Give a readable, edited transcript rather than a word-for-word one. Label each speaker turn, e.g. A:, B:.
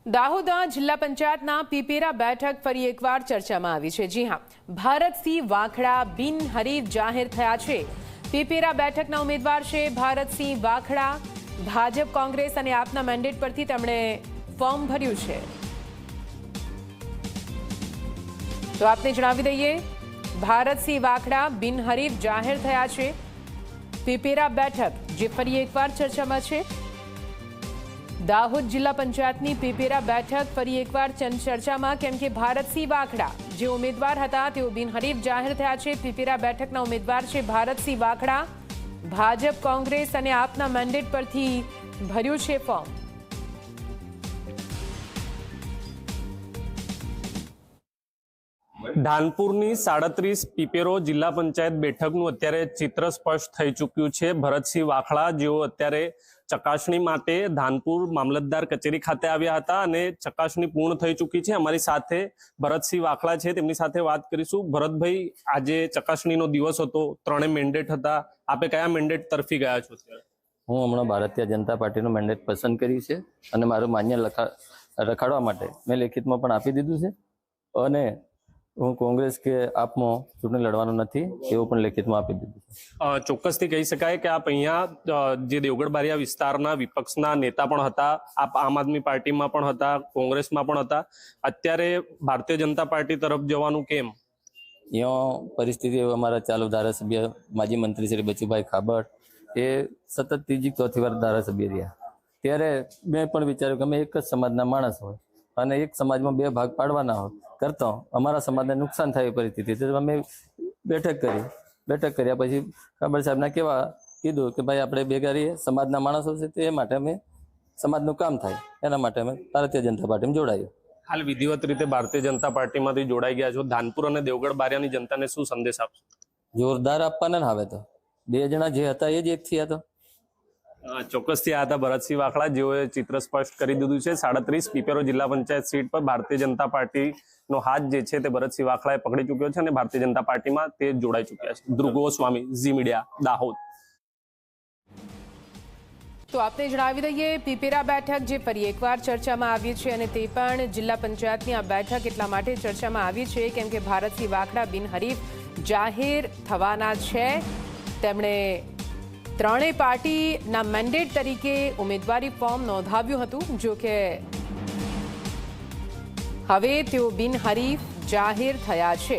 A: દાહોદના જિલ્લા પંચાયતના પીપેરા બેઠક ફરી એકવાર ચર્ચામાં આવી છે। જી હા, ભારતસિંહ વાખડા બિનહરીફ જાહેર થયા છે। પીપેરા બેઠકના ઉમેદવાર છે ભારતસિંહ વાખડા। ભાજપ, કોંગ્રેસ અને આપના મેન્ડેટ પરથી તેમણે ફોર્મ ભર્યું છે। તો આપને જણાવી દઈએ, ભારતસિંહ વાખડા બિનહરીફ જાહેર થયા છે। પીપેરા બેઠક જે ફરી એકવાર ચર્ચામાં છે। દાહોદ જિલ્લા પંચાયતની પીપેરા બેઠક ફરી એકવાર ચર્ચામાં, કેમ કે ભારતસિંહ વાખડા જે ઉમેદવાર હતા તેઓ બિનહરીફ જાહેર થયા છે। પીપેરા બેઠકના ઉમેદવાર છે ભારતસિંહ વાખડા। ભાજપ, કોંગ્રેસ અને આપના મેન્ડેટ પરથી ભર્યું છે ફોર્મ।
B: ધાનપુરની 37 પીપેરો જિલ્લા પંચાયત બેઠકનું અત્યારે ચિત્ર સ્પષ્ટ થઈ ચૂક્યું છે। ભરતસિંહ વાખડા જેઓ અત્યારે ચકાસણી માટે ધાનપુર મામલતદાર કચેરી ખાતે આવ્યા હતા અને ચકાસણી પૂર્ણ થઈ ચૂકી છે। અમારી સાથે ભરતસિંહ વાખડા છે, તેમની સાથે વાત કરીશું। ભરતભાઈ, આજે ચકાસણીનો દિવસ હતો, 3 મેન્ડેટ હતા, આપે કયા મેન્ડેટ તરફી ગયા છો?
C: હું હમણાં ભારતીય જનતા પાર્ટીનું મેન્ડેટ પસંદ કર્યું છે અને મારું માન્ય રખાડવા માટે મેં લેખિતમાં પણ આપી દીધું છે અને હું કોંગ્રેસ કે આપમાં ચૂંટણી લડવાનો નથી એવું પણ લેખિતમાં આપી દીધું છે।
B: ચોક્કસથી કહી શકાય કે આપ અહીંયા જે દેવગઢ બારિયા વિસ્તારના વિપક્ષના નેતા પણ હતા, આપ આમ આદમી પાર્ટીમાં પણ હતા, કોંગ્રેસમાં પણ હતા, અત્યારે ભારતીય જનતા પાર્ટી તરફ જવાનું કેમ?
C: અહીંયા પરિસ્થિતિ અમારા ચાલુ ધારાસભ્ય માજી મંત્રી શ્રી બચુભાઈ ખાબડ એ સતત ત્રીજી ચોથી વાર ધારાસભ્ય રહ્યા, ત્યારે મેં પણ વિચાર્યું કે અમે એક જ સમાજના માણસ હોય અને એક સમાજમાં 2 ભાગ પાડવાના હોય કરતા અમારા સમાજને નુકસાન થાય પરિસ્થિતિ, તો અમે બેઠક કર્યા પછી ખાબડ સાહેબના કેવા કીધું કે ભાઈ આપણે ભેગા રહીએ, સમાજના માણસો છે, તે માટે અમે સમાજનું કામ થાય એના માટે અમે ભારતીય જનતા પાર્ટીમાં જોડાયું।
B: હાલ વિધિવત રીતે ભારતીય જનતા પાર્ટીમાંથી જોડાઈ ગયા છો, ધાનપુર અને દેવગઢ બારિયાની જનતાને શું સંદેશ આપશો?
C: જોરદાર આપવાના ને હવે તો 2 જણા જે હતા એ જ એક થયા તો।
B: ચોક્કસથી આ હતા ભરતસિંહ વાખડા, જેઓએ ચિત્ર સ્પષ્ટ કરી દીધું છે। 37 પીપેરો જિલ્લા પંચાયત સીટ પર ભારતીય જનતા પાર્ટીનો હાથ જે છે તે ભરતસિંહ વાખડાએ પકડી ચૂક્યો છે અને ભારતીય જનતા પાર્ટીમાં તે જોડાઈ ચૂક્યા છે। ધ્રુવ ગોસ્વામી, ઝી મીડિયા, દાહોદ।
A: તો આપને જણાવી દઈએ, પીપેરા બેઠક જે ફરી એકવાર ચર્ચામાં આવી છે અને તે પણ જિલ્લા પંચાયતની આ બેઠક એટલા માટે ચર્ચામાં આવી છે કેમ કે ભારતસિંહ વાખડા બિનહરીફ જાહેર થવાના છે। તેમણે 3 પાર્ટીના મેન્ડેટ તરીકે ઉમેદવારી ફોર્મ નોંધાવ્યું હતું, જો કે હવે તેઓ બિનહરીફ જાહેર થયા છે।